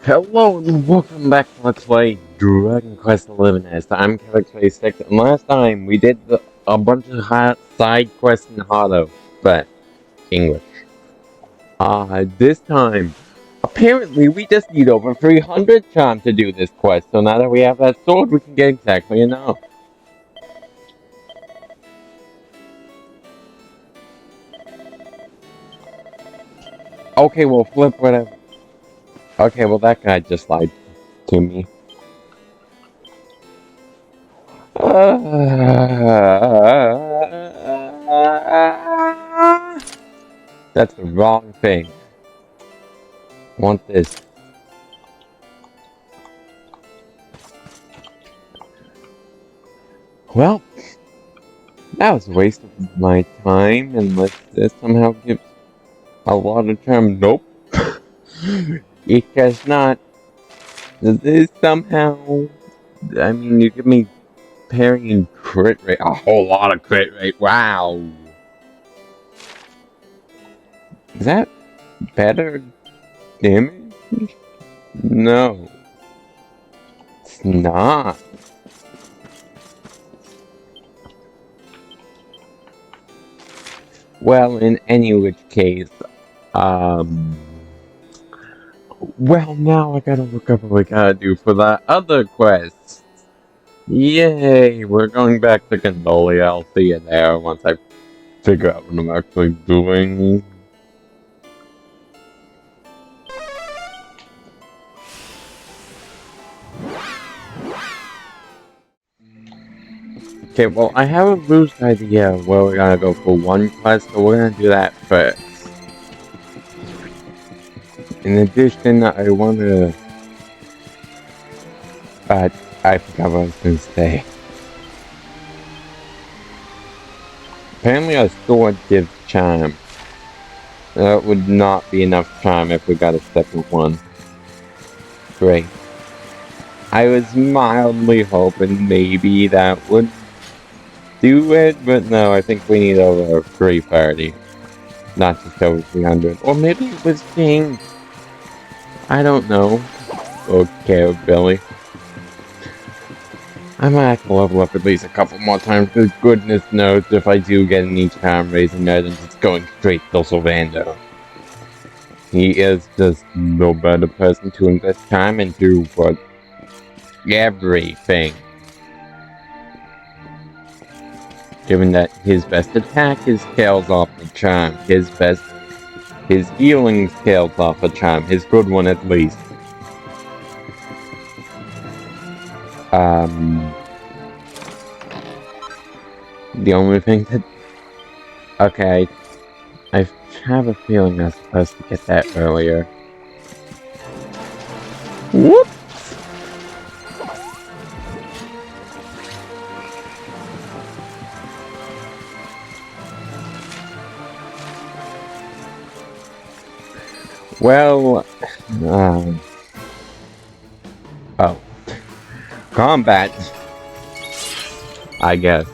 Hello and welcome back to Let's Play Dragon Quest XI S. I'm Kevin26, and last time we did a bunch of side quests in Hado, but English. This time, apparently we just need over 300 charm to do this quest, so now that we have that sword, we can get exactly enough. Okay, well flip whatever. Okay, well that guy just lied to me. That's the wrong thing. I want this. Well, that was a waste of my time, unless this somehow gives a lot of charm. Nope. It does not. Does this somehow... I mean, you give me parry and crit rate. A whole lot of crit rate. Wow. Is that better damage? No. It's not. Well, in any which case, well, now I gotta look up what we gotta do for that other quest. Yay! We're going back to Gondolia. I'll see you there once I figure out what I'm actually doing. Okay, well, I have a loose idea where we're gonna go for one quest, so we're gonna do that first. In addition, I wanna... I forgot what I was gonna say. Apparently a sword gives charm. That would not be enough charm if we got a second one. Great. I was mildly hoping maybe that would do it, but no, I think we need over 330. Not just over 300. Or maybe it was King. I don't know. Okay, Billy. I might have to level up at least a couple more times, because goodness knows if I do get any charm raising items, it's going straight to Sylvander. He is just no better person to invest time into for everything. Given that his best attack is scales off the charm, his healing scales off the charm, his good one at least. The only thing that... Okay, I have a feeling I was supposed to get that earlier. Whoops! Well... oh. Combat! I guess.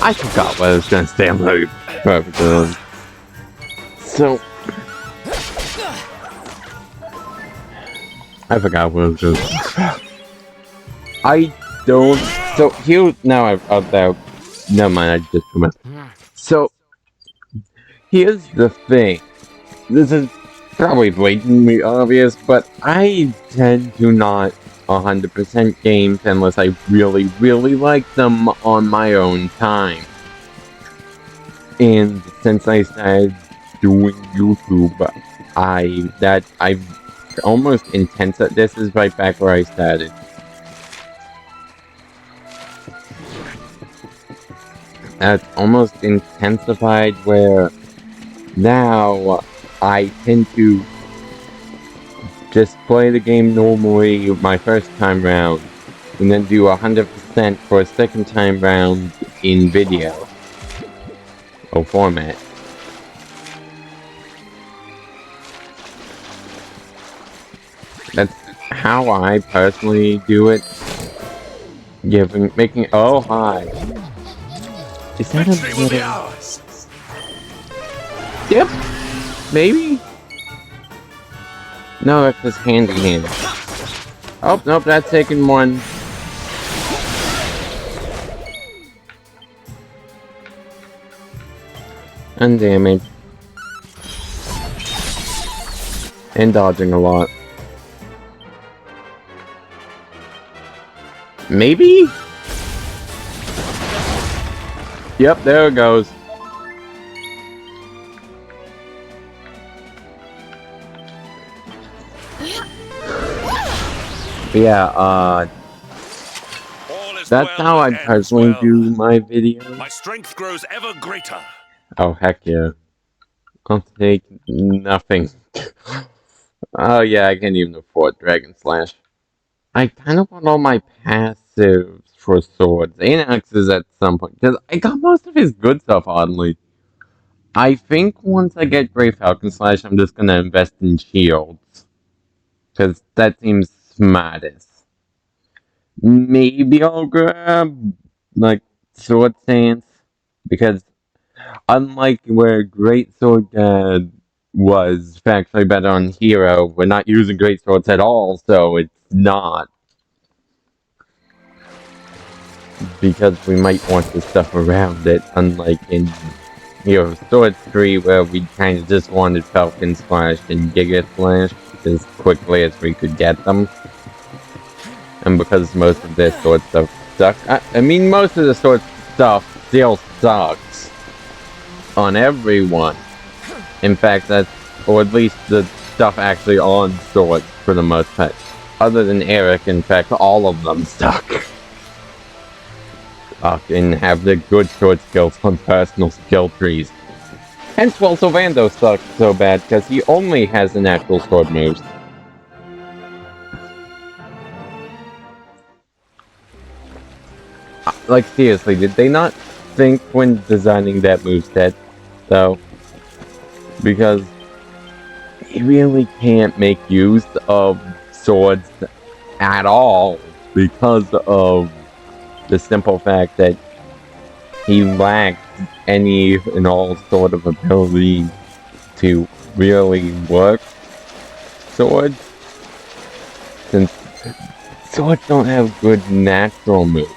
I forgot what I was gonna say on the perfect. So I forgot what I was gonna I don't so here now I've never mind, I just remembered. So here's the thing. This is probably blatantly obvious, but I tend to not 100% games unless I really, really like them on my own time. And since I started doing YouTube, I've almost intensified. This is right back where I started. That's almost intensified where now I tend to just play the game normally my first time round, and then do 100% for a second time round in video or format. That's how I personally do it. Making oh hi. Is that a little... Yep, maybe. No, it's just handy hand. Oh, nope, that's taking one. And damage. And dodging a lot. Maybe? Yep, there it goes. But yeah, that's how I personally do my videos. My strength grows ever greater. Oh, heck yeah. I'll take nothing. Oh yeah, I can't even afford Dragon Slash. I kind of want all my passives for swords and axes at some point, because I got most of his good stuff, oddly. I think once I get Grey Falcon Slash, I'm just gonna invest in shields. Because that seems smartest. Maybe I'll grab, like, Sword Stance, because unlike where Great Sword was factually better on Hero, we're not using Great Swords at all, so it's not. Because we might want the stuff around it, unlike in Hero Sword 3, where we kind of just wanted Falcon Slash and Giga Slash as quickly as we could get them. And because most of their sword stuff sucks, I mean, most of the sword stuff still sucks on everyone. In fact, that's, or at least the stuff actually on swords for the most part. Other than Eric, in fact, all of them suck. And have the good sword skills on personal skill trees. Hence, well, Sylvando sucks so bad because he only has the natural sword moves. Like, seriously, did they not think when designing that moveset, though? Because he really can't make use of swords at all because of the simple fact that he lacks any and all sort of ability to really work swords. Since swords don't have good natural moves.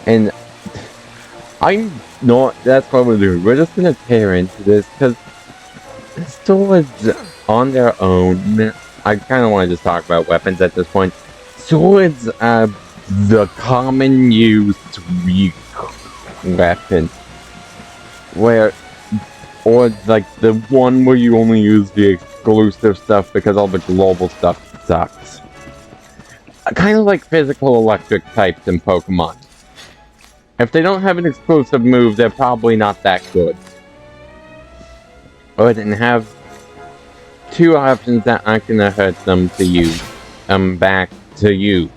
And I'm not, that's what we're doing. We're just gonna tear into this, because swords on their own, I kind of want to just talk about weapons at this point. Swords are the common used weak weapon. Or like the one where you only use the exclusive stuff because all the global stuff sucks. Kind of like physical electric types in Pokemon. If they don't have an exclusive move, they're probably not that good. Or they have two options that aren't gonna hurt them to use. Back to use.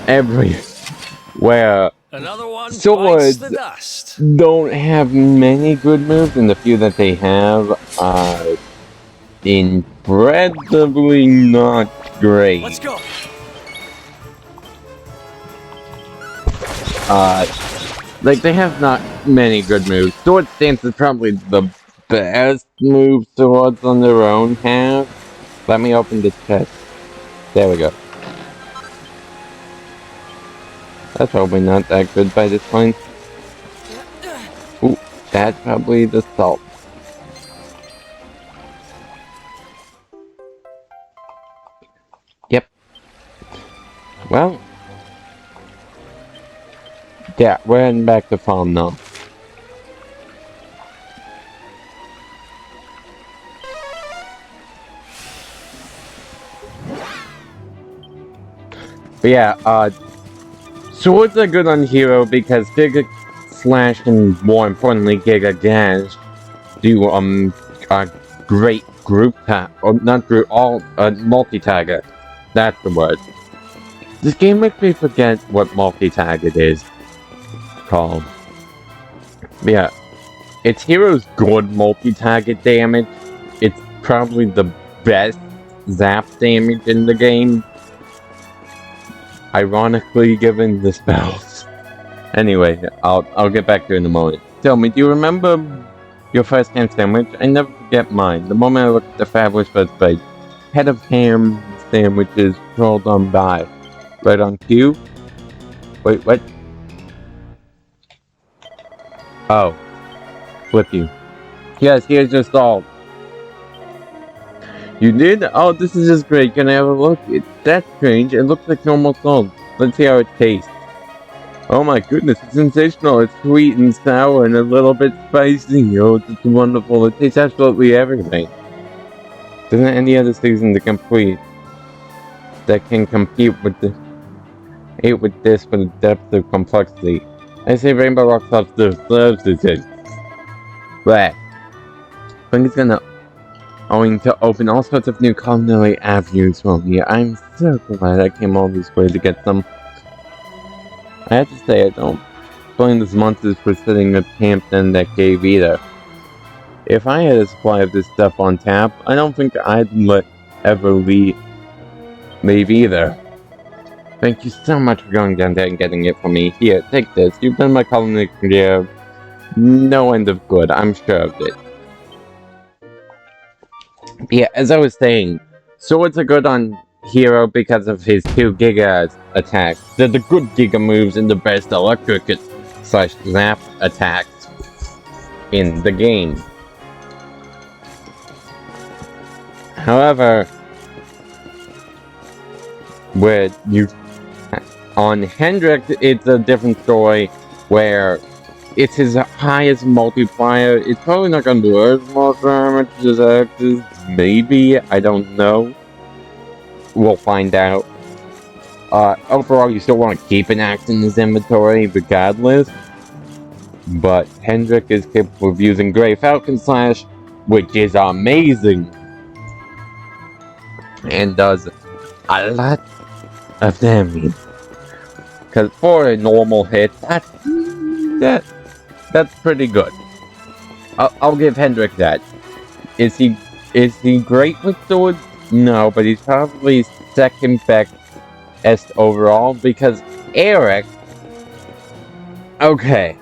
Everywhere. Another one Swords bites the dust. Don't have many good moves, and the few that they have are incredibly not great. Let's go. Like, they have not many good moves. Sword Stance is probably the best move swords on their own have. Let me open this chest. There we go. That's probably not that good by this point. Ooh, that's probably the salt. Yep. Well. Yeah, we're heading back to farm now. But yeah, swords are good on Hero because Giga Slash and, more importantly, Giga Dash do, a great group tag, or not group, multi-tagger. That's the word. This game makes me forget what multi-tag it is called. But yeah, it's Hero's good multi-target damage. It's probably the best zap damage in the game. Ironically, given the spells. Anyway, I'll get back to you in a moment. Tell me, do you remember your first ham sandwich? I never forget mine. The moment I looked at the fabulous first bite, head of ham sandwiches rolled on by. Right on cue? Wait, what? Oh. Flip you. Yes, here's your salt. You did? Oh, this is just great. Can I have a look? That's strange. It looks like normal salt. Let's see how it tastes. Oh my goodness, it's sensational. It's sweet and sour and a little bit spicy. Oh, it's wonderful. It tastes absolutely everything. Doesn't any other season that can compete with this for the depth of complexity. I say Rainbow Rock Soft deserves it. But I think it's going to open all sorts of new culinary avenues for me. I'm so glad I came all this way to get some. I have to say, I don't blame these monsters for setting up camp in that cave either. If I had a supply of this stuff on tap, I don't think I'd ever leave either. Thank you so much for going down there and getting it for me. Here, take this. You've been my culinary career no end of good, I'm sure of it. Yeah, as I was saying, swords are good on Hero because of his 2 Giga attacks. They're the good Giga moves and the best electric / zap attacks in the game. However, on Hendrik, it's a different story where it's his highest multiplier. It's probably not going to do as much damage as Axes. Maybe, I don't know. We'll find out. Overall, you still want to keep an axe in his inventory regardless. But Hendrik is capable of using Grey Falcon Slash, which is amazing. And does a lot of damage. Because for a normal hit, that's pretty good. I'll give Hendrik that. Is he great with swords? No, but he's probably second best overall because Erik. Okay,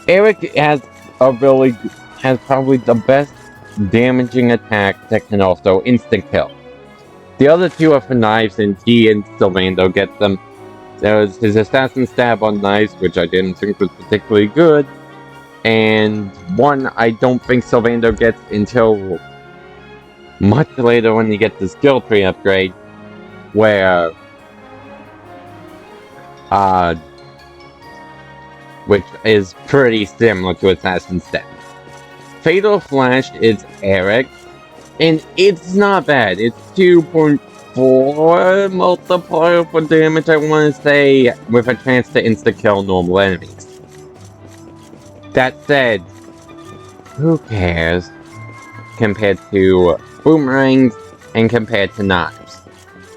Erik has probably the best damaging attack that can also instant kill. The other 2 are for knives, and he and Sylvando get them. There was his Assassin Stab on knives, which I didn't think was particularly good. And one I don't think Sylvando gets until much later when you get the skill tree upgrade, where which is pretty similar to Assassin's Stab. Fatal Flash is Erik, and it's not bad. It's 2.4 multiplier for damage, I want to say, with a chance to insta-kill normal enemies. That said, who cares compared to boomerangs and compared to knives?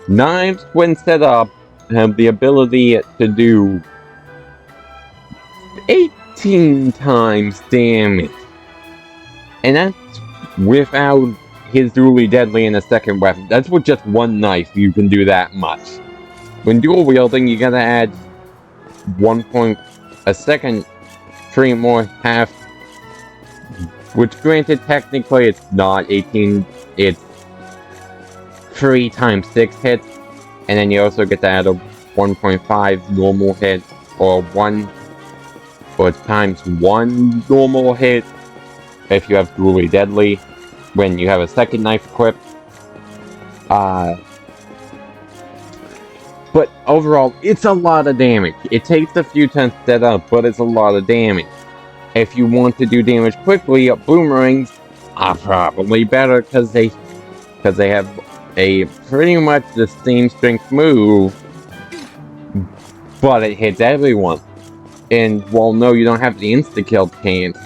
Knives, when set up, have the ability to do 18 times damage. And that's without his dually deadly and a second weapon. That's with just one knife you can do that much. When dual wielding, you gotta add a second 3 more half, which granted technically it's not 18, it's 3 times 6 hits, and then you also get to add a 1.5 normal hit, or times 1 normal hit if you have dually deadly when you have a second knife equipped. But overall, it's a lot of damage. It takes a few turns to set up, but it's a lot of damage. If you want to do damage quickly, boomerangs are probably better because they have a pretty much the same strength move, but it hits everyone. And while no, you don't have the insta-kill chance,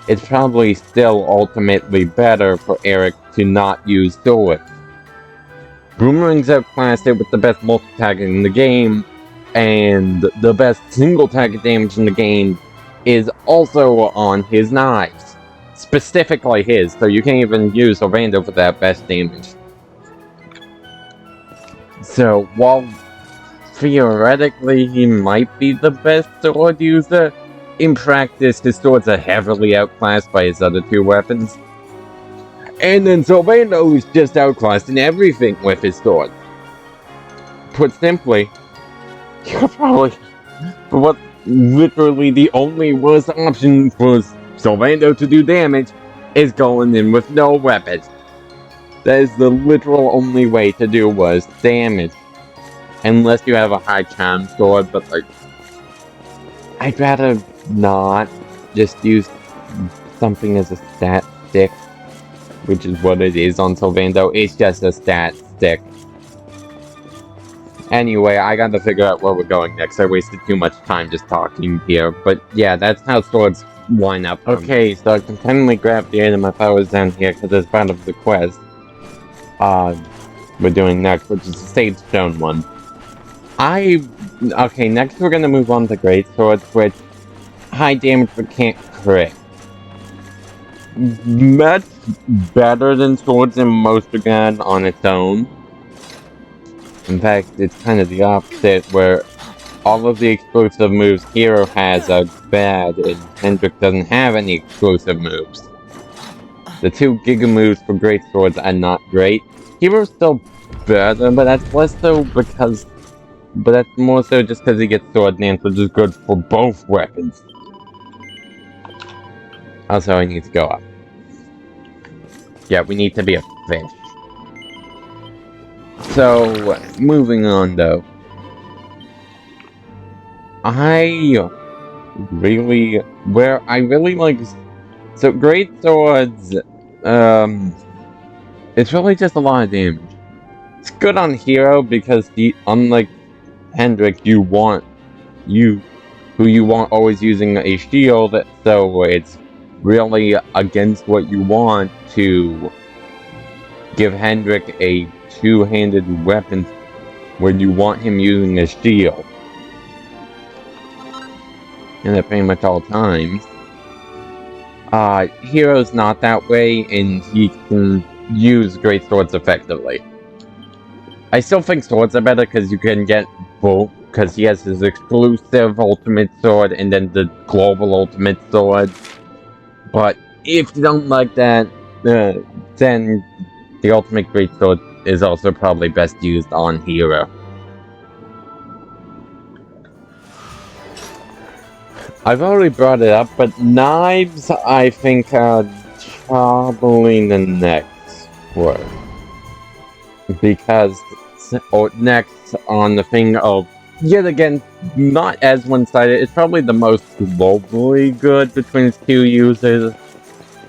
it's probably still ultimately better for Erik to not use swords. Boomerangs outclassed it with the best multi-target in the game, and the best single-target damage in the game is also on his knives. Specifically his, so you can't even use Sylvando for that best damage. So, while theoretically he might be the best sword user, in practice his swords are heavily outclassed by his other two weapons. And then Sylvando is just outclassed in everything with his sword. Put simply, you're probably what literally the only worst option for Sylvando to do damage is going in with no weapons. That is the literal only way to do worse damage. Unless you have a high charm sword, but like, I'd rather not just use something as a stat stick, which is what it is on Sylvando. It's just a stat stick. Anyway, I gotta figure out where we're going next. I wasted too much time just talking here, but yeah, that's how swords line up. Okay, so I can finally grab the item I thought was down here because it's part of the quest. We're doing next, which is the Sage Stone one. Okay, next we're gonna move on to Great Swords, which high damage but can't crit. Much better than Swords in most regards on its own. In fact, it's kind of the opposite, where all of the explosive moves Hero has are bad, and Hendrik doesn't have any explosive moves. The two Giga moves for Great Swords are not great. Hero's still better, but that's less so because... But that's more so just because he gets Sword Dance, which is good for both weapons. Also, I need to go up. Yeah, we need to be a fish. So, moving on though. I really like... So, Great Swords, it's really just a lot of damage. It's good on Hero because unlike Hendrik, you want always using a shield, so it's really against what you want to give Hendrik a two-handed weapon when you want him using a shield. And at pretty much all times. Hero's not that way, and he can use Great Swords effectively. I still think Swords are better because you can get both, because he has his exclusive Ultimate Sword and then the global Ultimate Sword. But if you don't like that, then the Ultimate Great Sword is also probably best used on Hero. I've already brought it up, but knives, I think, are probably the next word. Because next on the thing of, yet again, not as one-sided, it's probably the most globally good between its two users,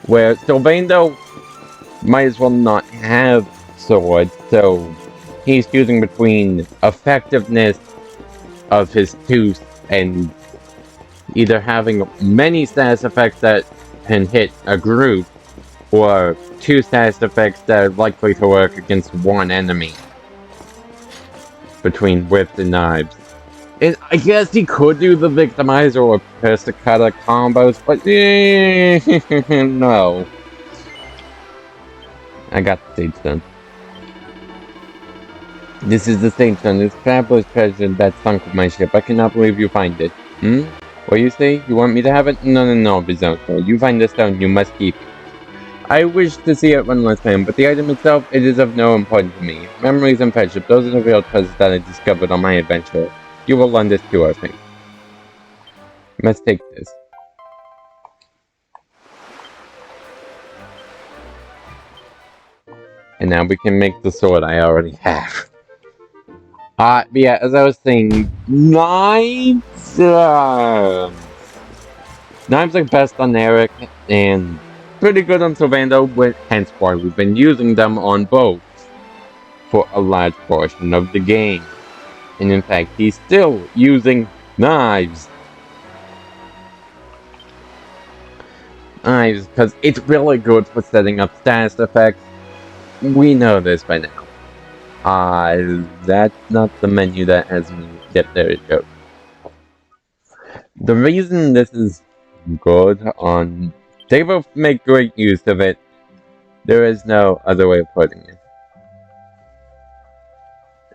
where Sylvando might as well not have swords, so he's choosing between effectiveness of his tooth and either having many status effects that can hit a group, or two status effects that are likely to work against one enemy. Between whips and knives. I guess he could do the Victimizer or Persicutter combos, but no. I got the Sage Stone. This is the Sage Stone, this fabulous treasure that sunk with my ship. I cannot believe you find it. What you say? You want me to have it? No, Bizonko. You find the stone, you must keep it. I wish to see it one last time, but the item itself, it is of no importance to me. Memories and friendship, those are the real treasures that I discovered on my adventure. You will learn this too, I think. Let's take this. And now we can make the sword I already have. But yeah, as I was saying, knives... knives are best on Eric, and pretty good on Sylvando, hence why we've been using them on both for a large portion of the game. And in fact, he's still using knives. Knives, because it's really good for setting up status effects. We know this by now. That's not the menu that has me. Yep, there it goes. The reason this is good on... They both make great use of it. There is no other way of putting it.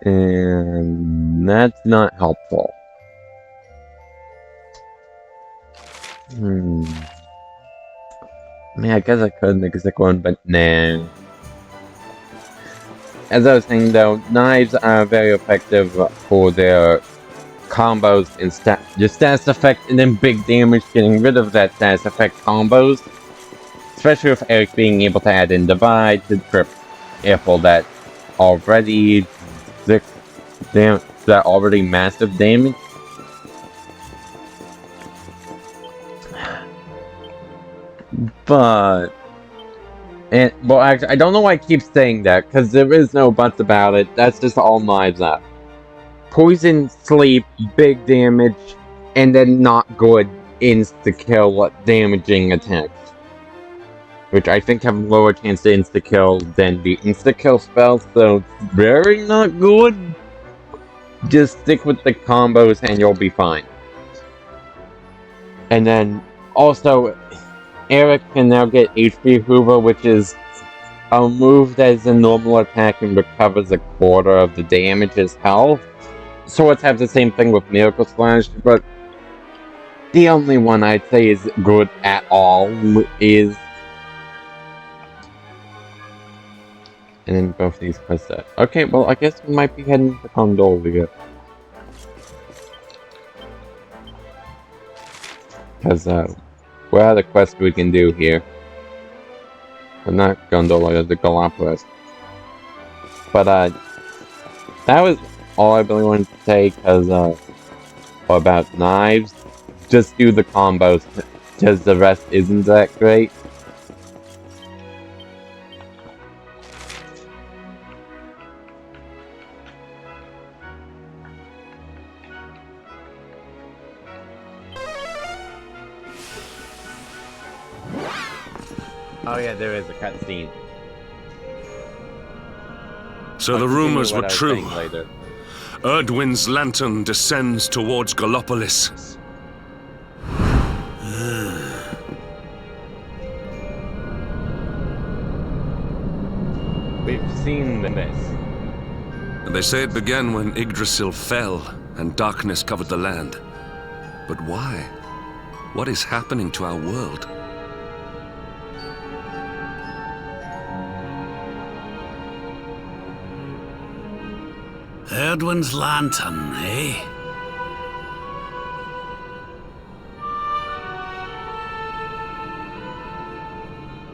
And that's not helpful. I mean, I guess I could make a second one, but nah. As I was saying though, knives are very effective for their combos and your status effect, and then big damage. Getting rid of that status effect combos, especially with Eric being able to add in Divide to trip Apple that already massive damage. But well, actually, I don't know why I keep saying that, because there is no buts about it. That's just all knives are. Poison, sleep, big damage, and then not good insta-kill damaging attacks. Which I think have lower chance to insta-kill than the insta-kill spells, so it's very not good. Just stick with the combos and you'll be fine. And then, also, Eric can now get HP Hoover, which is a move that is a normal attack and recovers a quarter of the damage as health. Swords have the same thing with Miracle Slash, but the only one I'd say is good at all is... And then both these quests are... Okay, well, I guess we might be heading to Gondolia. Because, what other quests we can do here? Well, not Gondolia, the Galapagos. But, that was all I really wanted to say, because, about knives. Just do the combos, because the rest isn't that great. Oh yeah, there is a cutscene. So the rumors were true. Erdwin's lantern descends towards Gallopolis. We've seen this. And they say it began when Yggdrasil fell and darkness covered the land. But why? What is happening to our world? Erdwin's lantern, eh?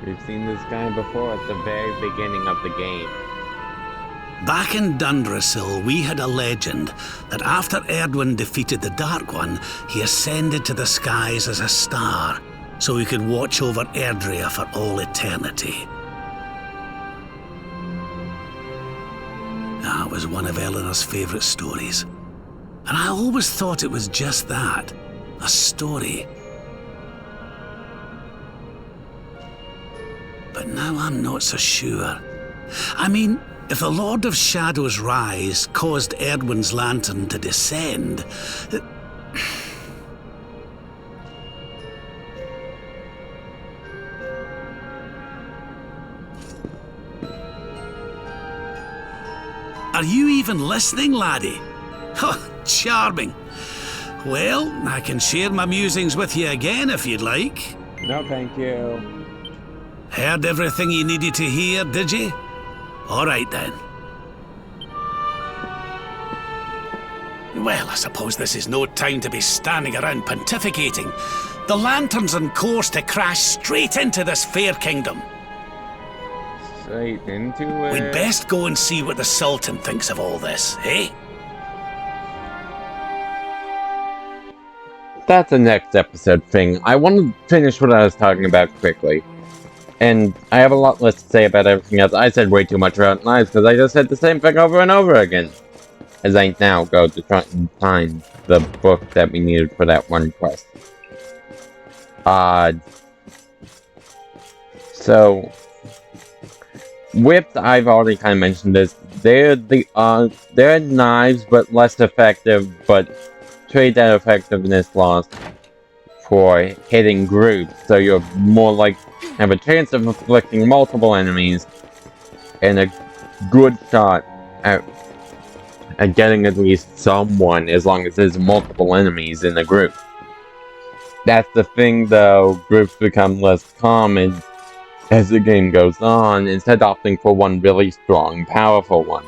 We've seen this guy before at the very beginning of the game. Back in Dundrasil, we had a legend that after Erdwin defeated the Dark One, he ascended to the skies as a star, so he could watch over Erdrea for all eternity. That was one of Eleanor's favourite stories. And I always thought it was just that, a story. But now I'm not so sure. I mean, if the Lord of Shadow's rise caused Erdwin's lantern to descend... Are you even listening, laddie? Oh, charming. Well, I can share my musings with you again if you'd like. No, thank you. Heard everything you needed to hear, did you? All right, then. Well, I suppose this is no time to be standing around pontificating. The lantern's on course to crash straight into this fair kingdom. Straight into it. We'd best go and see what the Sultan thinks of all this, eh? That's a next episode thing. I want to finish what I was talking about quickly. And I have a lot less to say about everything else. I said way too much about knives because I just said the same thing over and over again. As I now go to try and find the book that we needed for that one quest. So whips, I've already kind of mentioned this. They're knives, but less effective, but trade that effectiveness loss for hitting groups, so you're more like have a chance of afflicting multiple enemies and a good shot at at getting at least someone as long as there's multiple enemies in a group. That's the thing though, groups become less common as the game goes on, instead opting for one really strong, powerful one.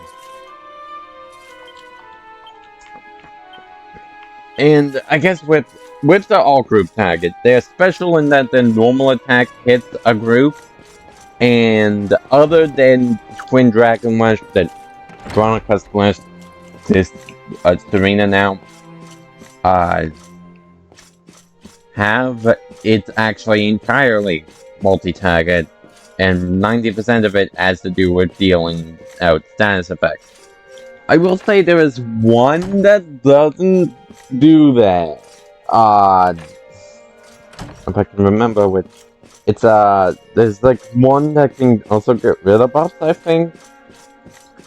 And I guess whips are all group targets. They're special in that their normal attack hits a group, and other than Twin Dragon Rush that Veronica Slash this Serena now have, it's actually entirely multi-target, and 90% of it has to do with dealing out status effects. I will say there is one that doesn't do that. If I can remember which. It's, there's like one that can also get rid of buffs, I think.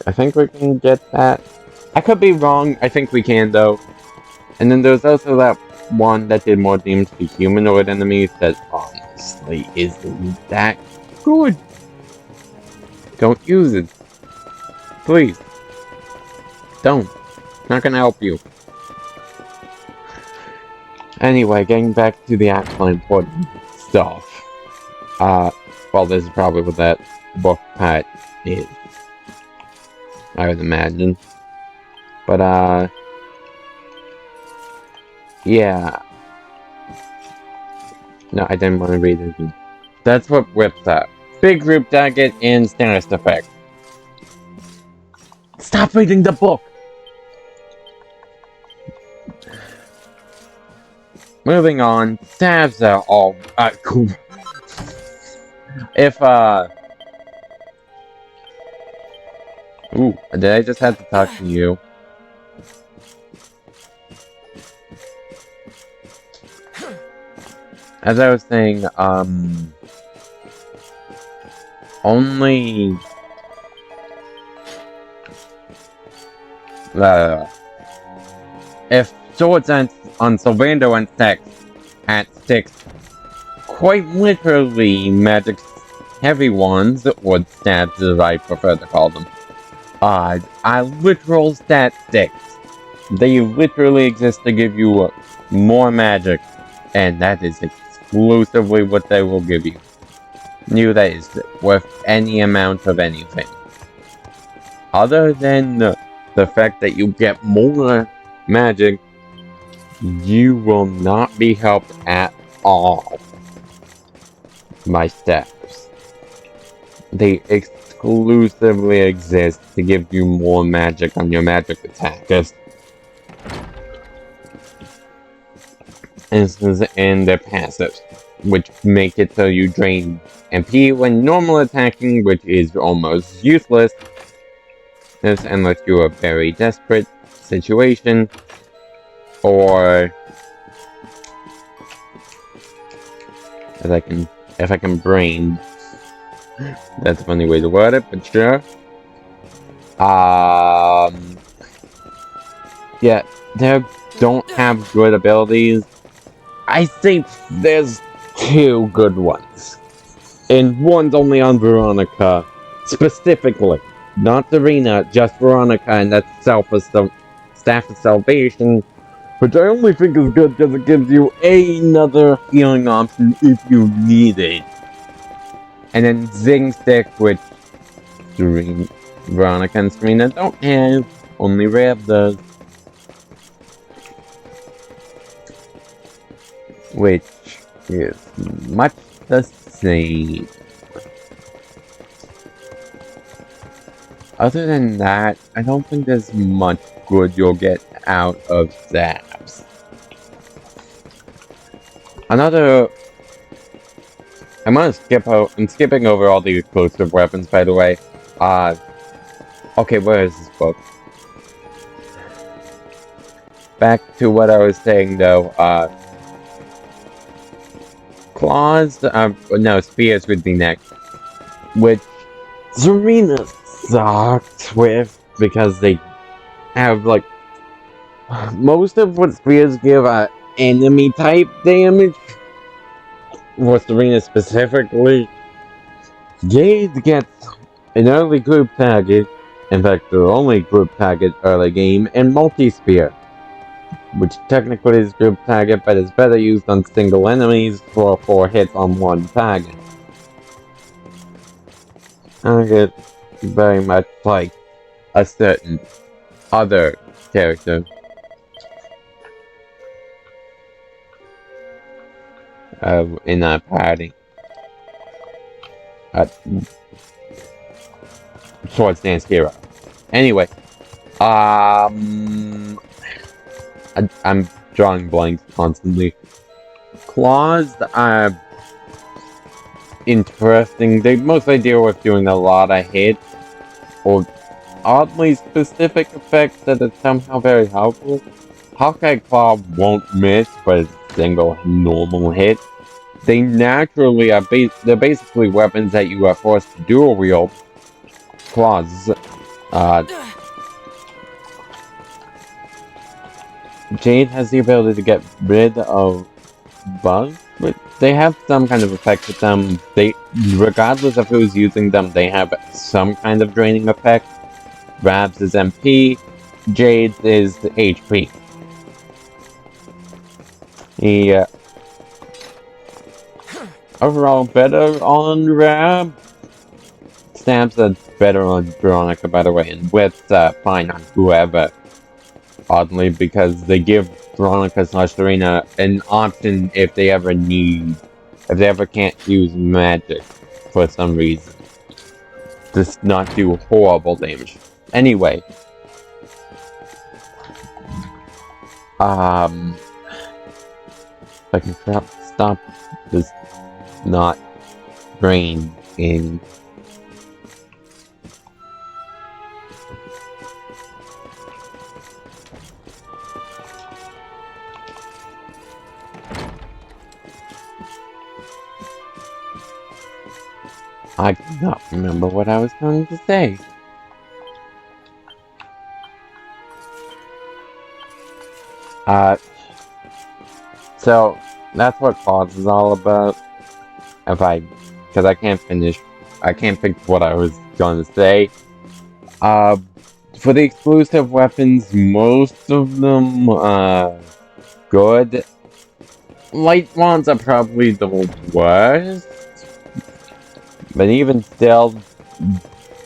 I think we can get that. I could be wrong, I think we can though. And then there's also that one that did more damage to humanoid enemies that honestly isn't that good. Don't use it. Please. Don't. Not gonna help you. Anyway, getting back to the actual important stuff. Well, this is probably what that book part is. I would imagine. But, yeah. No, I didn't want to read it. That's what whips up. Big group target and status effect. Stop reading the book! Moving on, stabs are all, cool. If, ooh, did I just have to talk to you? As I was saying, only... if swords on Sylvander and Sex at 6, quite literally magic heavy ones, or stabs as I prefer to call them, are literal stat sticks. They literally exist to give you more magic, and that is exclusively what they will give you. That is worth any amount of anything. Other than the fact that you get more magic, you will not be helped at all by stabs. They exclusively exist to give you more magic on your magic attackers. And their passives, which make it so you drain MP when normal attacking, which is almost useless. This unless you're a very desperate situation, or if I can brain. That's a funny way to word it, but sure. Yeah, they don't have good abilities. I think there's 2 good ones. And one's only on Veronica, specifically. Not Serena, just Veronica, and that's Staff of Salvation, which I only think is good because it gives you another healing option if you need it. And then Zing Stick, which Veronica and Serena don't have, only Rev does. Which is much the same. Other than that, I don't think there's much good you'll get out of Zaps. I'm skipping over all the explosive weapons, by the way. Okay, where is this book? Back to what I was saying, though, Claws, no, Spears would be next. Which Serena sucks with, because they have, like, most of what Spears give are enemy type damage. For Serena specifically, Jade gets an early group target, In fact, their only group target early game, and multi-spear, which technically is group target, but is better used on single enemies for 4 hits on one target. Target very much like a certain other character. In our party. Swords Dance Hero. Anyway, I'm drawing blanks constantly. Claws are interesting. They mostly deal with doing a lot of hits, or oddly specific effects that are somehow very helpful. Hawkeye Claw won't miss, but it's a single normal hit. They naturally are they're basically weapons that you are forced to dual wield. Claws. Jade has the ability to get rid of bugs, but they have some kind of effect with them. Regardless of who's using them, they have some kind of draining effect. Rabs is MP, Jade is HP. Overall better on Rab. Stabs are better on Veronica, by the way, and Wits fine on whoever. Oddly, because they give Veronica/Serena an option if they ever can't use magic for some reason. Just not do horrible damage. Anyway. If I can stop this not brain in. I cannot remember what I was going to say. So that's what Claws is all about. Because I can't pick what I was going to say. For the exclusive weapons, most of them are good. Light wands are probably the worst. But even still,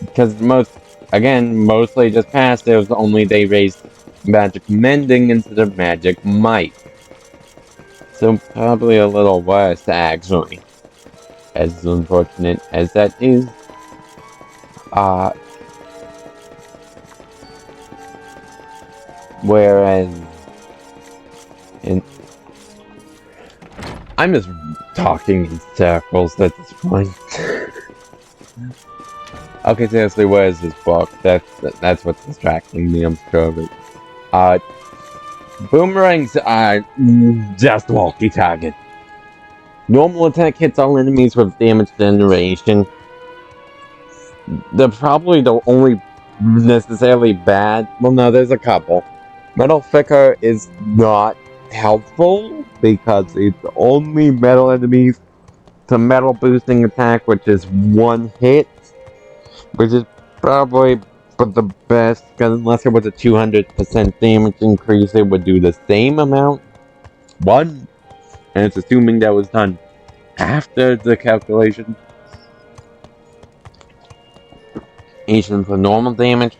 because mostly just passives, only they raised magic mending instead of magic might. So probably a little worse, actually. As unfortunate as that is. Whereas I'm just talking in circles at this point. Okay, seriously, where is this book? That's what's distracting me, I'm sure of it. Boomerangs are just multi-target. Normal attack hits all enemies with damage generation. They're probably the only necessarily bad. Well, no, there's a couple. Metal Flicker is not helpful because it's only metal enemies to metal boosting attack, which is 1 hit, which is probably for the best, because unless it was a 200% damage increase, it would do the same amount. 1, and it's assuming that was done after the calculation. Asian for normal damage,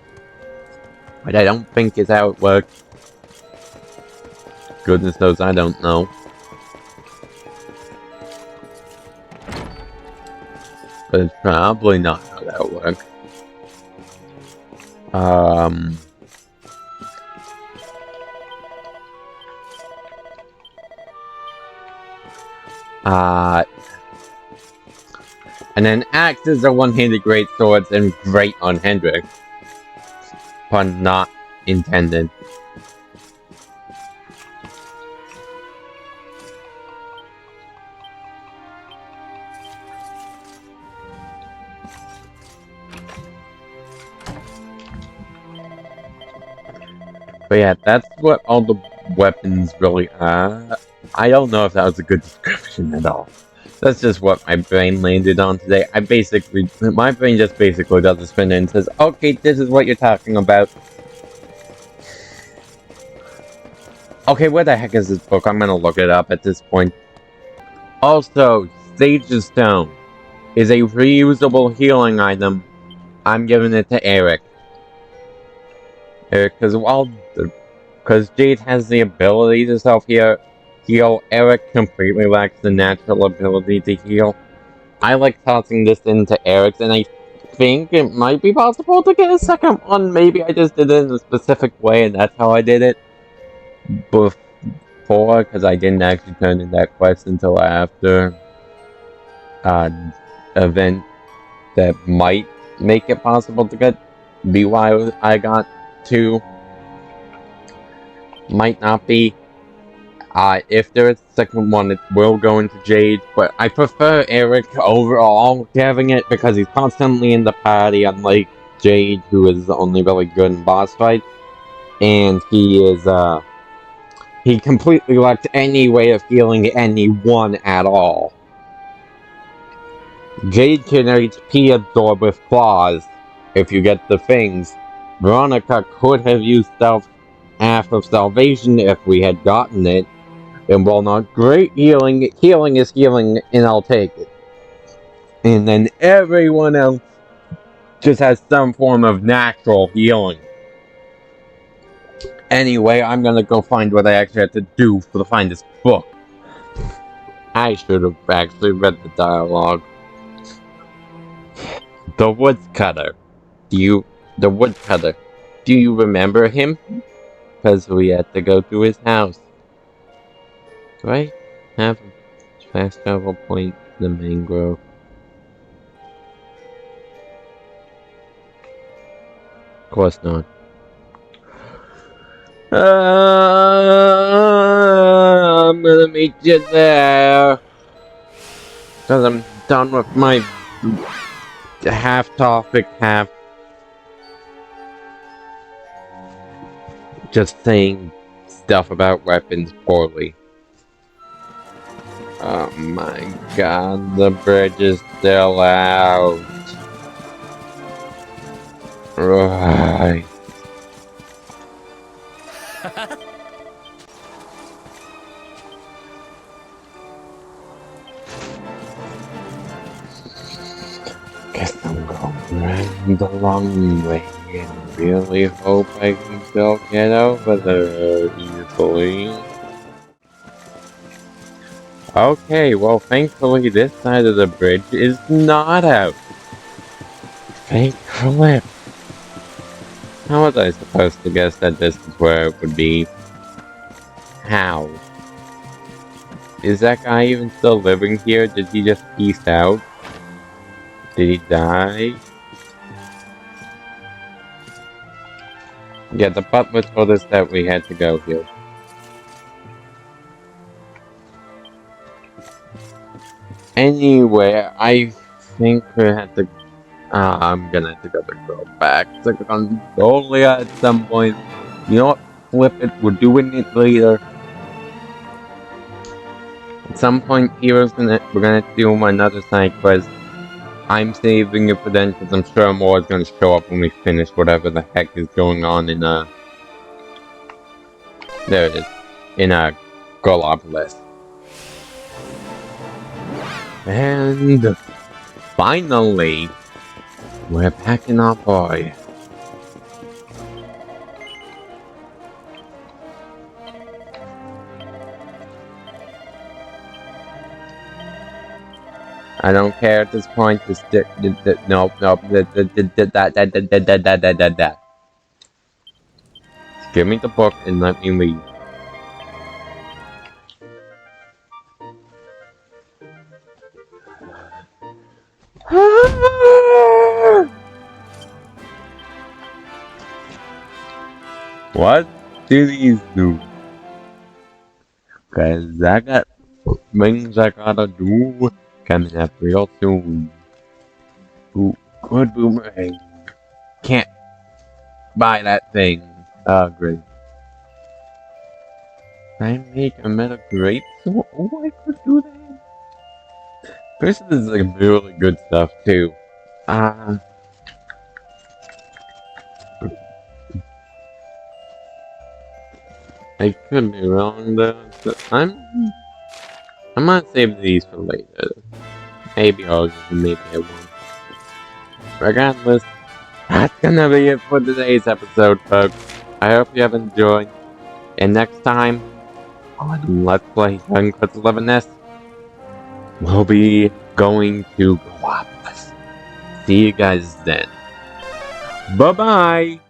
but I don't think is how it works. Goodness knows I don't know. But it's probably not how that works. And then axes are one-handed great swords and great on Hendrik. Pun not intended. But yeah, that's what all the weapons really are. I don't know if that was a good description at all. That's just what my brain landed on today. My brain just basically does a spin and says, okay, this is what you're talking about. Okay, where the heck is this book? I'm gonna look it up at this point. Also, Sage's Stone is a reusable healing item. I'm giving it to Eric. Eric, because Jade has the ability to self-heal, Eric completely lacks the natural ability to heal. I like tossing this into Eric's, and I think it might be possible to get a second one. Maybe I just did it in a specific way, and that's how I did it before, because I didn't actually turn in that quest until after event that might make it possible to get why I got 2. Might not be. If there is a second one, it will go into Jade, but I prefer Eric overall having it because he's constantly in the party, unlike Jade, who is only really good in boss fights. And he completely lacked any way of healing anyone at all. Jade can HP absorb with claws if you get the things. Veronica could have used half of salvation if we had gotten it. And while not great healing is healing, and I'll take it. And then everyone else just has some form of natural healing. Anyway, I'm gonna go find what I actually have to do to find this book. I should have actually read the dialogue. The woodcutter. The woodcutter. Do you remember him? Because we had to go to his house. Do I have a fast travel point to the mangrove? Of course not. I'm gonna meet you there. Because I'm done with my half-topic, just saying stuff about weapons poorly. Oh my god, the bridge is still out. Right. Guess I'm going around the long way and really hope I can still get over there easily. Okay, well thankfully this side of the bridge is not out. Thankfully. How was I supposed to guess that this is where it would be? How? Is that guy even still living here? Did he just peace out? Did he die? Yeah, the butler told us that we had to go here. Anyway, I think we had to... I'm gonna have to go back to Gondolia at some point. You know what? Flip it, we're doing it later. At some point, we're gonna do another side quest. I'm saving it for then, because I'm sure more is gonna show up when we finish whatever the heck is going on in, there it is. In, Goloblis. And finally, we're packing our boy. I don't care at this point. Just no. Give me the book and let me leave. What do these do? Cause I got things I gotta do coming up real soon. Ooh, good boomerang. Can't buy that thing. Great. I make a metal grate, so I could do that. This is like really good stuff too. I could be wrong though. So I'm gonna save these for later. Maybe I'll use them, maybe I won't. Regardless, that's gonna be it for today's episode, folks. I hope you have enjoyed. And next time on Let's Play Dragon Quest XI-S, we'll be going to Galapagos. See you guys then. Bye-bye!